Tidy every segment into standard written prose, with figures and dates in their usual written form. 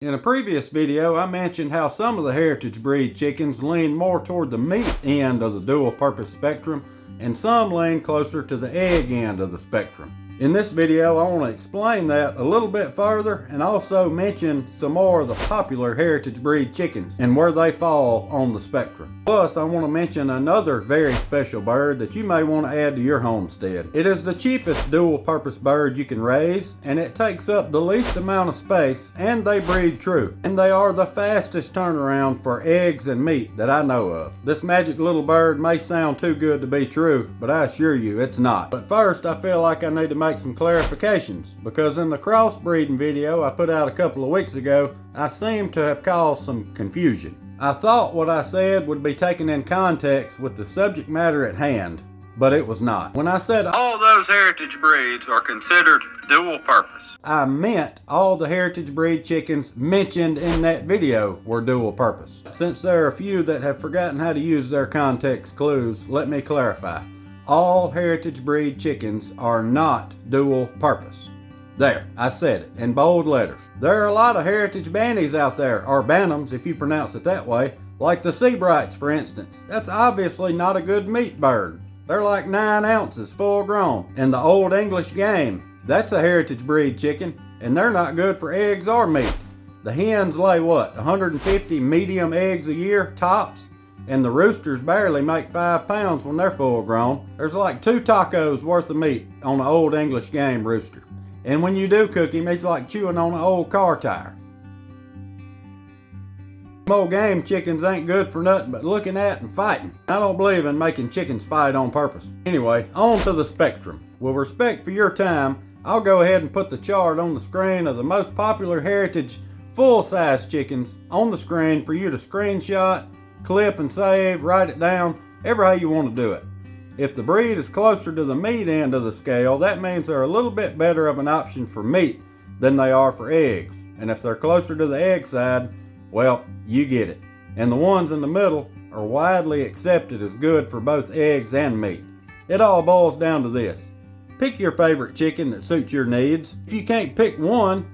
In a previous video, I mentioned how some of the heritage breed chickens lean more toward the meat end of the dual purpose spectrum, and some lean closer to the egg end of the spectrum. In this video, I want to explain that a little bit further and also mention some more of the popular heritage breed chickens and where they fall on the spectrum. Plus, I want to mention another very special bird that you may want to add to your homestead. It is the cheapest dual purpose bird you can raise, and it takes up the least amount of space, and they breed true. And they are the fastest turnaround for eggs and meat that I know of. This magic little bird may sound too good to be true, but I assure you it's not. But first, I feel like I need to make some clarifications, because in the crossbreeding video I put out a couple of weeks ago, I seem to have caused some confusion. I thought what I said would be taken in context with the subject matter at hand, but it was not. When I said all those heritage breeds are considered dual purpose, I meant all the heritage breed chickens mentioned in that video were dual purpose. Since there are a few that have forgotten how to use their context clues, let me clarify. All heritage breed chickens are not dual purpose. There, I said it in bold letters. There are a lot of heritage banties out there, or bantams if you pronounce it that way, like the Seabrights for instance. That's obviously not a good meat bird. They're like 9 ounces full grown. And the Old English Game, that's a heritage breed chicken, and they're not good for eggs or meat. The hens lay what, 150 medium eggs a year, tops? And the roosters barely make 5 pounds when they're full grown. There's like 2 tacos worth of meat on an Old English Game rooster. And when you do cook him, it's like chewing on an old car tire. Old game chickens ain't good for nothing but looking at and fighting. I don't believe in making chickens fight on purpose. Anyway, on to the spectrum. With respect for your time, I'll go ahead and put the chart on the screen of the most popular heritage full-size chickens on the screen for you to screenshot, clip and save, write it down, ever how you want to do it. If the breed is closer to the meat end of the scale, that means they're a little bit better of an option for meat than they are for eggs. And if they're closer to the egg side, well, you get it. And the ones in the middle are widely accepted as good for both eggs and meat. It all boils down to this. Pick your favorite chicken that suits your needs. If you can't pick one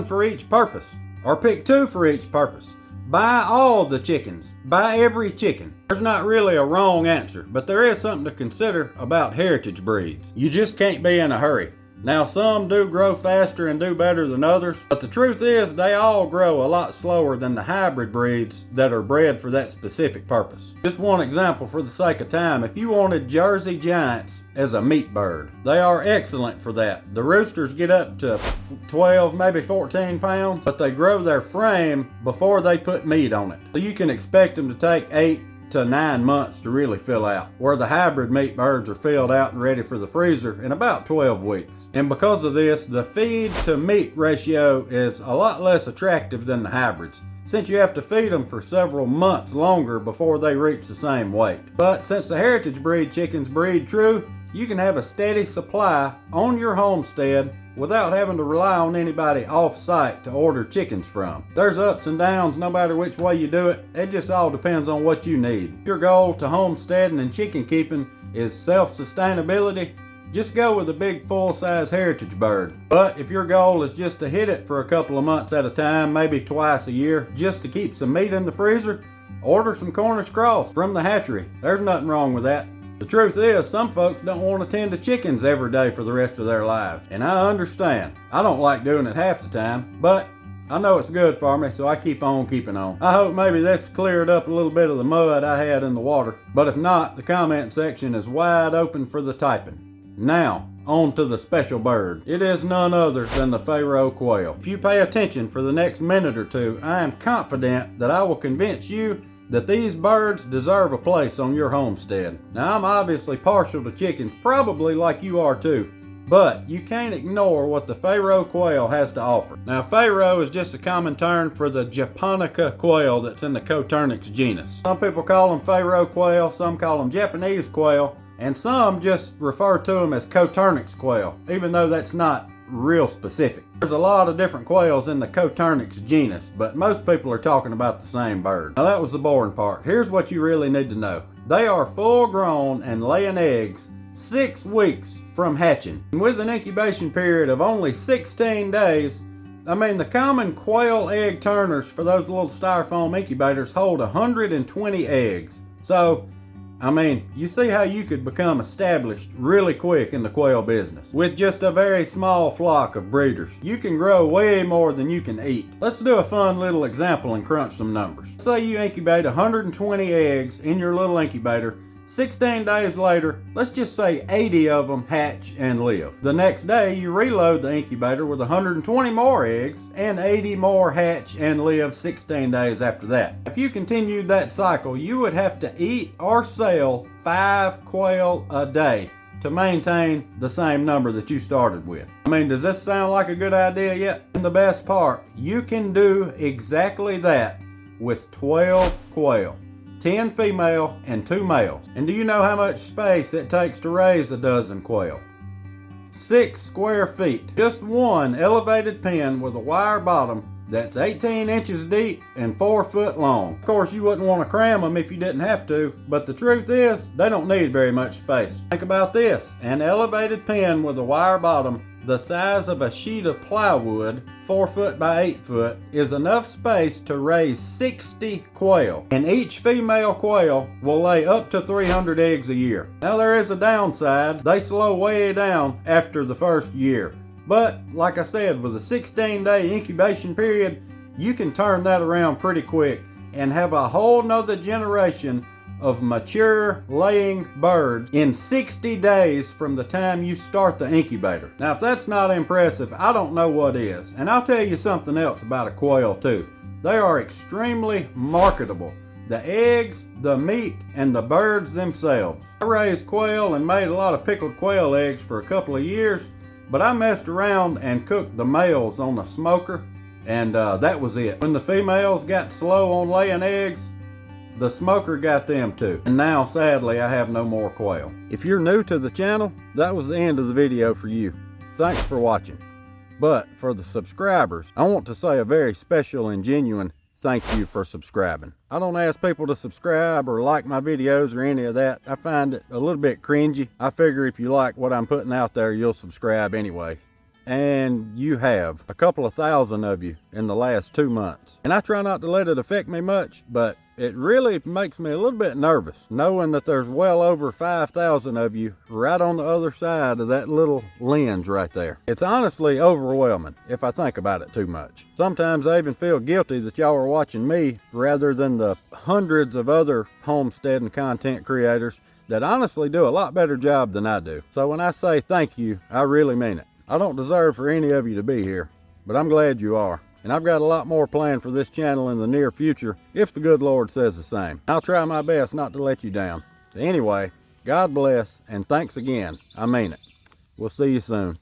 for each purpose. Or pick 2 for each purpose. Buy all the chickens. Buy every chicken. There's not really a wrong answer, but there is something to consider about heritage breeds. You just can't be in a hurry. Now some do grow faster and do better than others, but the truth is they all grow a lot slower than the hybrid breeds that are bred for that specific purpose. Just one example for the sake of time, if you wanted Jersey Giants as a meat bird, they are excellent for that. The roosters get up to 12, maybe 14 pounds, but they grow their frame before they put meat on it. So you can expect them to take 8 to 9 months to really fill out, where the hybrid meat birds are filled out and ready for the freezer in about 12 weeks. And because of this, the feed to meat ratio is a lot less attractive than the hybrids, since you have to feed them for several months longer before they reach the same weight. But since the heritage breed chickens breed true, you can have a steady supply on your homestead without having to rely on anybody off-site to order chickens from. There's ups and downs no matter which way you do it. It just all depends on what you need. If your goal to homesteading and chicken keeping is self-sustainability, just go with a big full-size heritage bird. But if your goal is just to hit it for a couple of months at a time, maybe twice a year, just to keep some meat in the freezer, order some Cornish cross from the hatchery. There's nothing wrong with that. The truth is, some folks don't want to tend to chickens every day for the rest of their lives. And I understand. I don't like doing it half the time, but I know it's good for me, so I keep on keeping on. I hope maybe this cleared up a little bit of the mud I had in the water. But if not, the comment section is wide open for the typing. Now, on to the special bird. It is none other than the Pharaoh Quail. If you pay attention for the next minute or two, I am confident that I will convince you that these birds deserve a place on your homestead. Now I'm obviously partial to chickens, probably like you are too, but you can't ignore what the Pharaoh Quail has to offer. Now Pharaoh is just a common term for the Japonica quail that's in the Coturnix genus. Some people call them Pharaoh Quail, some call them Japanese quail, and some just refer to them as Coturnix quail, even though that's not real specific. There's a lot of different quails in the Coturnix genus, but most people are talking about the same bird. Now that was the boring part. Here's what you really need to know. They are full grown and laying eggs 6 weeks from hatching. And with an incubation period of only 16 days, I mean, the common quail egg turners for those little styrofoam incubators hold 120 eggs. So, I mean, you see how you could become established really quick in the quail business. With just a very small flock of breeders, you can grow way more than you can eat. Let's do a fun little example and crunch some numbers. Say you incubate 120 eggs in your little incubator. 16 days later, let's just say 80 of them hatch and live. The next day, you reload the incubator with 120 more eggs and 80 more hatch and live 16 days after that. If you continued that cycle, you would have to eat or sell 5 quail a day to maintain the same number that you started with. I mean, does this sound like a good idea yet? And the best part, you can do exactly that with 12 quail. 10 female and 2 males. And do you know how much space it takes to raise a dozen quail? 6 square feet. Just one elevated pen with a wire bottom that's 18 inches deep and 4 foot long. Of course, you wouldn't want to cram them if you didn't have to, but the truth is, they don't need very much space. Think about this. An elevated pen with a wire bottom the size of a sheet of plywood, 4 foot by 8 foot, is enough space to raise 60 quail. And each female quail will lay up to 300 eggs a year. Now there is a downside. They slow way down after the first year. But, like I said, with a 16-day incubation period, you can turn that around pretty quick and have a whole nother generation of mature laying birds in 60 days from the time you start the incubator. Now, if that's not impressive, I don't know what is. And I'll tell you something else about a quail too. They are extremely marketable. The eggs, the meat, and the birds themselves. I raised quail and made a lot of pickled quail eggs for a couple of years, but I messed around and cooked the males on a smoker, and that was it. When the females got slow on laying eggs, the smoker got them too. And now, sadly, I have no more quail. If you're new to the channel, that was the end of the video for you. Thanks for watching. But for the subscribers, I want to say a very special and genuine thank you for subscribing. I don't ask people to subscribe or like my videos or any of that. I find it a little bit cringy. I figure if you like what I'm putting out there, you'll subscribe anyway. And you have, a couple of thousand of you in the last 2 months. And I try not to let it affect me much, but it really makes me a little bit nervous knowing that there's well over 5,000 of you right on the other side of that little lens right there. It's honestly overwhelming if I think about it too much. Sometimes I even feel guilty that y'all are watching me rather than the hundreds of other homesteading content creators that honestly do a lot better job than I do. So when I say thank you, I really mean it. I don't deserve for any of you to be here, but I'm glad you are. And I've got a lot more planned for this channel in the near future, if the good Lord says the same. I'll try my best not to let you down. So anyway, God bless, and thanks again. I mean it. We'll see you soon.